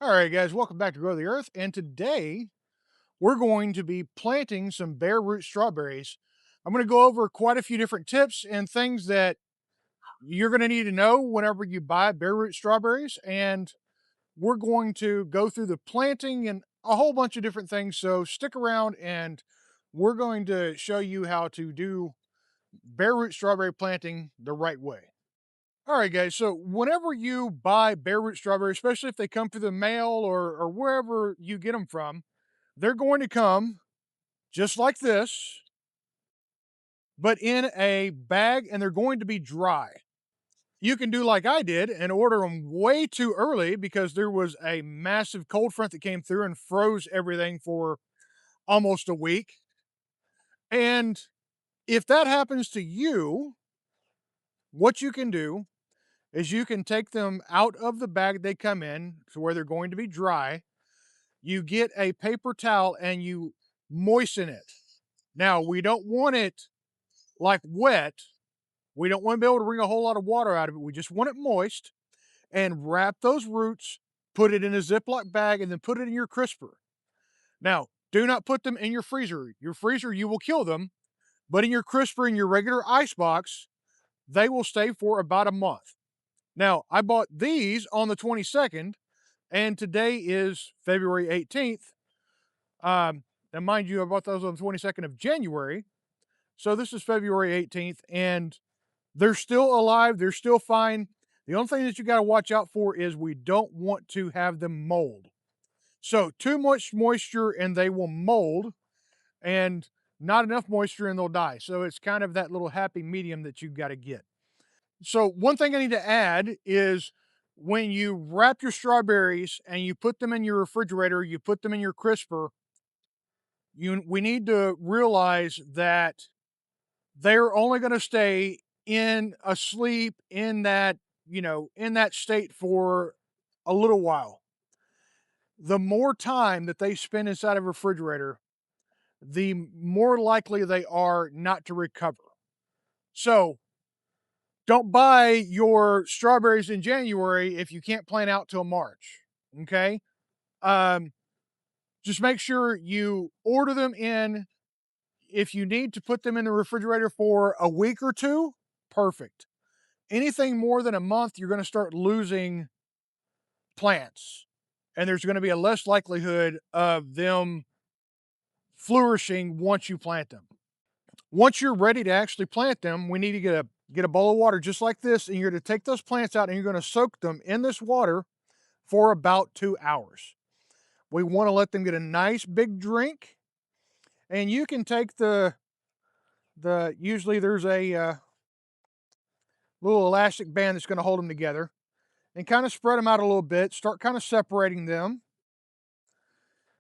All right, guys, welcome back to Grow the Earth. And today we're going to be planting some bare root strawberries. I'm going to go over quite a few different tips and things that you're going to need to know whenever you buy bare root strawberries. And we're going to go through the planting and a whole bunch of different things. So stick around and we're going to show you how to do bare root strawberry planting the right way. All right, guys. So whenever you buy bare root strawberries, especially if they come through the mail or wherever you get them from, they're going to come just like this, but in a bag, and they're going to be dry. You can do like I did and order them way too early because there was a massive cold front that came through and froze everything for almost a week. And if that happens to you, what you can do is you can take them out of the bag they come in to where they're going to be dry. You get a paper towel and you moisten it. Now, we don't want it like wet. We don't want to be able to wring a whole lot of water out of it. We just want it moist and wrap those roots, put it in a Ziploc bag, and then put it in your crisper. Now, do not put them in your freezer. Your freezer, you will kill them, but in your crisper, in your regular ice box, they will stay for about a month. Now, I bought these on the 22nd, and today is February 18th. And mind you, I bought those on the 22nd of January. So this is February 18th, and they're still alive. They're still fine. The only thing that you got to watch out for is we don't want to have them mold. So too much moisture and they will mold, and not enough moisture and they'll die. So it's kind of that little happy medium that you've got to get. So one thing I need to add is when you wrap your strawberries and you put them in your refrigerator, you put them in your crisper, we need to realize that they're only going to stay in a sleep in that, in that state for a little while. The more time that they spend inside of a refrigerator, the more likely they are not to recover. So don't buy your strawberries in January if you can't plant out till March. Okay. Um, just make sure you order them in. If you need to put them in the refrigerator for a week or two, perfect. Anything more than a month, you're going to start losing plants. And there's going to be a less likelihood of them flourishing once you plant them. Once you're ready to actually plant them, we need to get a bowl of water just like this, and you're going to take those plants out and you're going to soak them in this water for about 2 hours. We want to let them get a nice big drink, and you can take the usually there's a little elastic band that's going to hold them together, and kind of spread them out a little bit. Start kind of separating them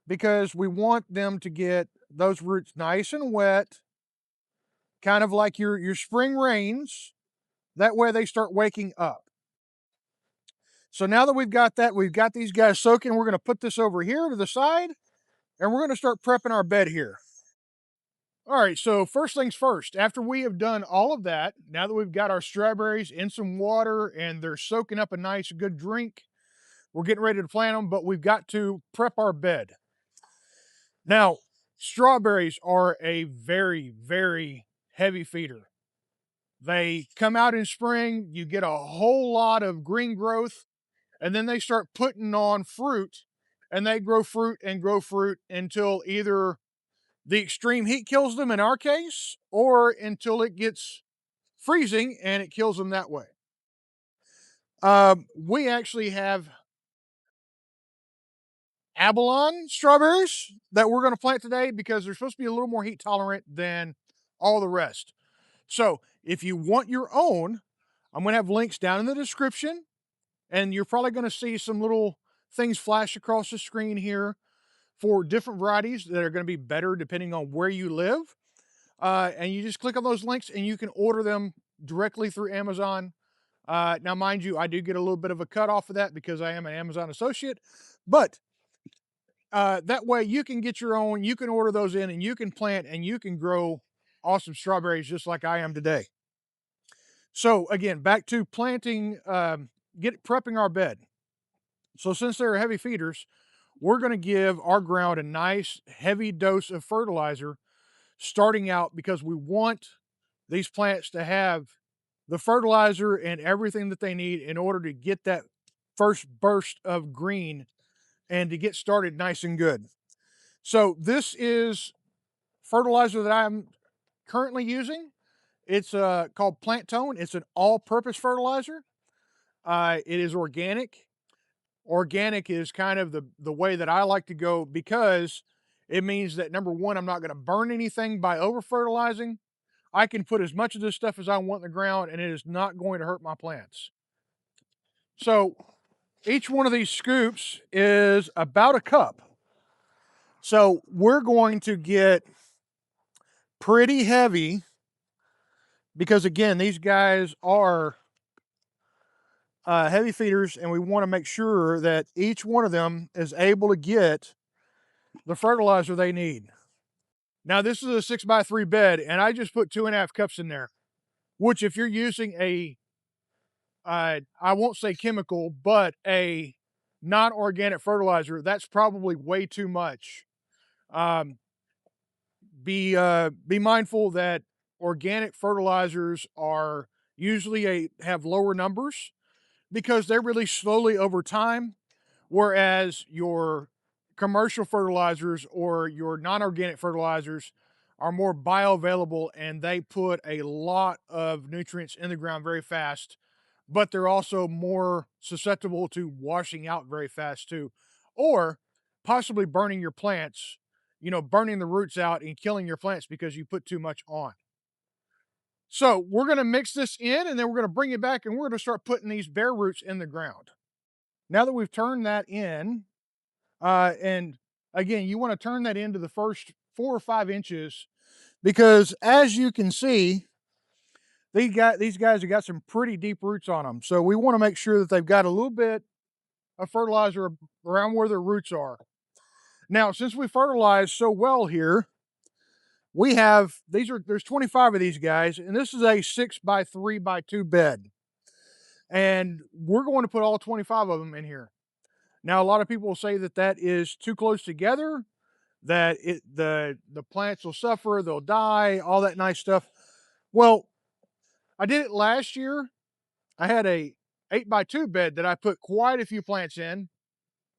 because we want them to get those roots nice and wet, kind of like your spring rains. That way they start waking up. So now that we've got that, we've got these guys soaking, we're going to put this over here to the side and we're going to start prepping our bed here. All right, so first things first, after we have done all of that, now that we've got our strawberries in some water and they're soaking up a nice good drink, we're getting ready to plant them, but we've got to prep our bed. Now, strawberries are a very, very heavy feeder. They come out in spring, you get a whole lot of green growth, and then they start putting on fruit, and they grow fruit until either the extreme heat kills them in our case, or until it gets freezing and it kills them that way. We actually have Abalone strawberries that we're going to plant today because they're supposed to be a little more heat tolerant than all the rest. So if you want your own, I'm going to have links down in the description, and you're probably going to see some little things flash across the screen here for different varieties that are going to be better depending on where you live. And you just click on those links and you can order them directly through Amazon. Now, mind you, I do get a little bit of a cut off of that because I am an Amazon associate, but that way you can get your own, you can order those in, and you can plant and you can grow awesome strawberries just like I am today. So again, back to planting, get prepping our bed. So since they're heavy feeders, we're going to give our ground a nice heavy dose of fertilizer starting out because we want these plants to have the fertilizer and everything that they need in order to get that first burst of green and to get started nice and good. So this is fertilizer that I'm currently using. It's called Plant Tone. It's an all-purpose fertilizer. It is organic. Organic is kind of the way that I like to go because it means that number one, I'm not going to burn anything by over fertilizing. I can put as much of this stuff as I want in the ground, and it is not going to hurt my plants. So each one of these scoops is about a cup. So we're going to get pretty heavy because again, these guys are heavy feeders, and we want to make sure that each one of them is able to get the fertilizer they need. Now, this is a 6x3 bed, and I just put 2.5 cups in there, which if you're using I won't say chemical, but a non-organic fertilizer, that's probably way too much. Um, be mindful that organic fertilizers are usually have lower numbers because they release slowly over time, whereas your commercial fertilizers or your non-organic fertilizers are more bioavailable and they put a lot of nutrients in the ground very fast, but they're also more susceptible to washing out very fast too, or possibly burning your plants, burning the roots out and killing your plants because you put too much on. So we're going to mix this in and then we're going to bring it back and we're going to start putting these bare roots in the ground. Now that we've turned that in, and again, you want to turn that into the first 4 or 5 inches because as you can see, these guys have got some pretty deep roots on them. So we want to make sure that they've got a little bit of fertilizer around where their roots are. Now, since we fertilize so well here, we have there's 25 of these guys, and this is a 6x3x2 bed. And we're going to put all 25 of them in here. Now, a lot of people will say that that is too close together, that the plants will suffer, they'll die, all that nice stuff. Well, I did it last year. I had a 8x2 bed that I put quite a few plants in,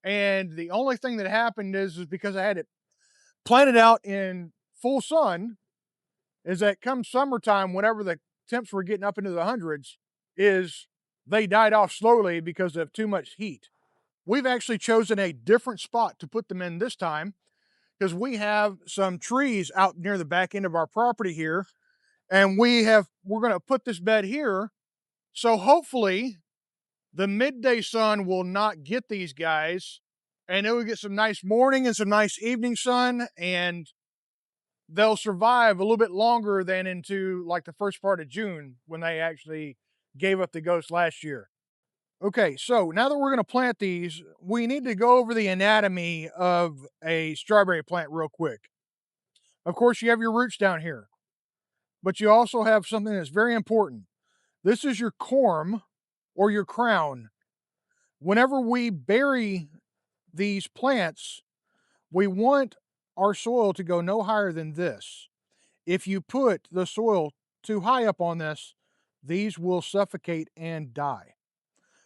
and the only thing that happened is because I had it planted out in full sun, is that come summertime, whenever the temps were getting up into the hundreds, is they died off slowly because of too much heat. We've actually chosen a different spot to put them in this time because we have some trees out near the back end of our property here, and we're going to put this bed here. So hopefully the midday sun will not get these guys, and it will get some nice morning and some nice evening sun, and they'll survive a little bit longer than into like the first part of June when they actually gave up the ghost last year. Okay, so now that we're going to plant these, we need to go over the anatomy of a strawberry plant real quick. Of course, you have your roots down here, but you also have something that's very important. This is your corm or your crown. Whenever we bury these plants, we want our soil to go no higher than this. If you put the soil too high up on this, these will suffocate and die.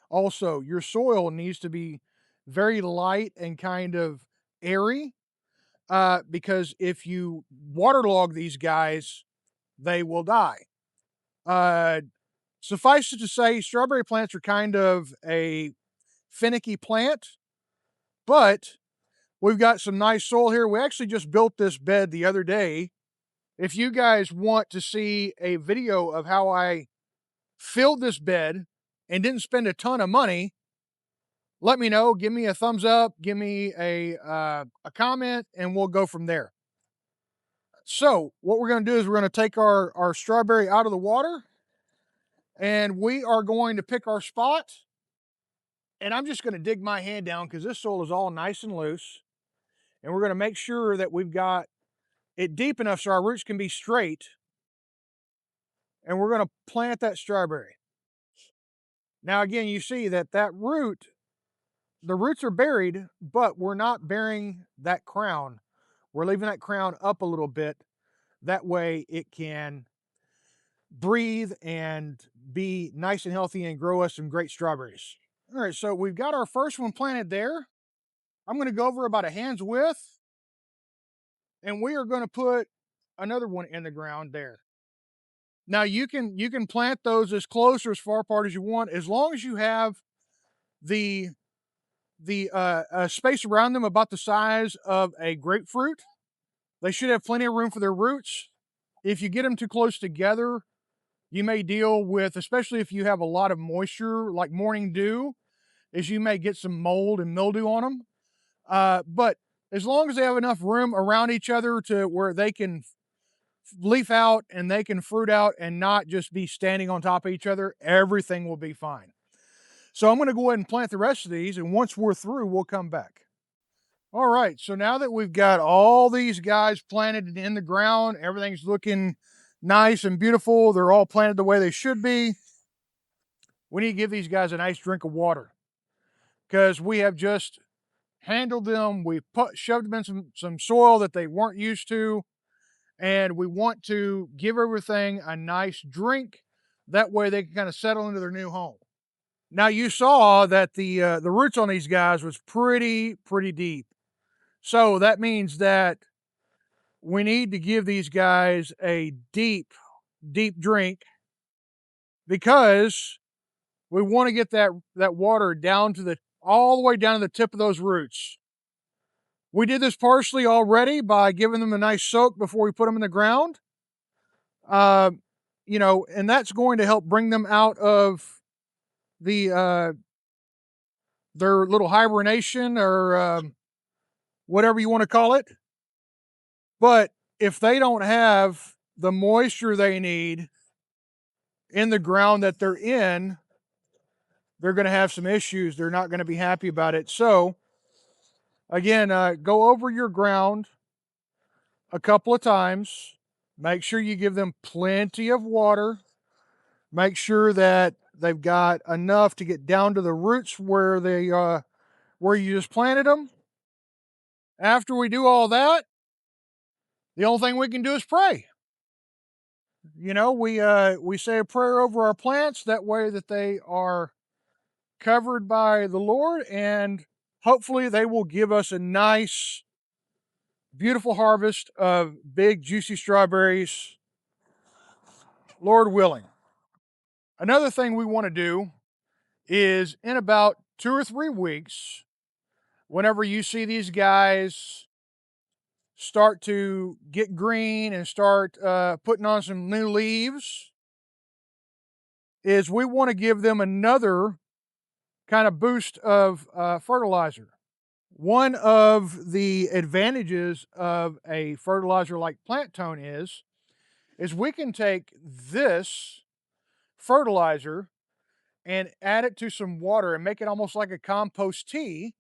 Also, your soil needs to be very light and kind of airy because if you waterlog these guys, they will die. Uh, Suffice it to say, strawberry plants are kind of a finicky plant, but we've got some nice soil here. We actually just built this bed the other day. If you guys want to see a video of how I filled this bed and didn't spend a ton of money, let me know. Give me a thumbs up, give me a comment, and we'll go from there. So what we're going to do is we're going to take our strawberry out of the water, and we are going to pick our spot. And I'm just going to dig my hand down because this soil is all nice and loose. And we're going to make sure that we've got it deep enough so our roots can be straight. And we're going to plant that strawberry. Now, again, you see that root the roots are buried, but we're not burying that crown. We're leaving that crown up a little bit. That way it can breathe and be nice and healthy and grow us some great strawberries. All right, so we've got our first one planted there. I'm going to go over about a hand's width, and we are going to put another one in the ground there. Now you can plant those as close or as far apart as you want, as long as you have the space around them about the size of a grapefruit. They should have plenty of room for their roots. If you get them too close together, you may deal with, especially if you have a lot of moisture like morning dew, is you may get some mold and mildew on them. But as long as they have enough room around each other to where they can leaf out and they can fruit out and not just be standing on top of each other, everything will be fine. So I'm going to go ahead and plant the rest of these, and once we're through, we'll come back. All right, so now that we've got all these guys planted in the ground, everything's looking nice and beautiful. They're all planted the way they should be. We need to give these guys a nice drink of water because we have just handled them. We shoved them in some soil that they weren't used to, and we want to give everything a nice drink. That way they can kind of settle into their new home. Now you saw that the roots on these guys was pretty deep. So that means that we need to give these guys a deep drink because we want to get that water down to the all the way down to the tip of those roots. We did this partially already by giving them a nice soak before we put them in the ground. Uh, and that's going to help bring them out of the their little hibernation or whatever you want to call it. But if they don't have the moisture they need in the ground that they're in, they're going to have some issues. They're not going to be happy about it. So, again, go over your ground a couple of times. Make sure you give them plenty of water. Make sure that they've got enough to get down to the roots where where you just planted them. After we do all that, the only thing we can do is pray. We say a prayer over our plants that way that they are covered by the Lord, and hopefully they will give us a nice, beautiful harvest of big, juicy strawberries, Lord willing. Another thing we want to do is in about 2 or 3 weeks, whenever you see these guys start to get green and start putting on some new leaves, is we want to give them another kind of boost of fertilizer. One of the advantages of a fertilizer like Plant Tone is we can take this fertilizer and add it to some water and make it almost like a compost tea,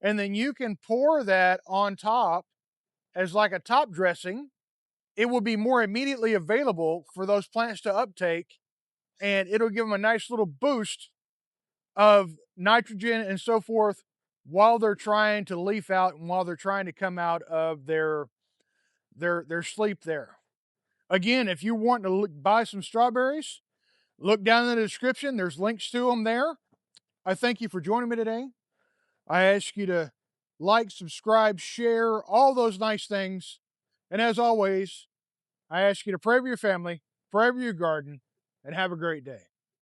and then you can pour that on top as like a top dressing. It will be more immediately available for those plants to uptake, and it'll give them a nice little boost of nitrogen and so forth while they're trying to leaf out and while they're trying to come out of their sleep there. Again, if you want to buy some strawberries, look down in the description. There's links to them there. I thank you for joining me today. I ask you to like, subscribe, share, all those nice things. And as always, I ask you to pray for your family, pray for your garden, and have a great day.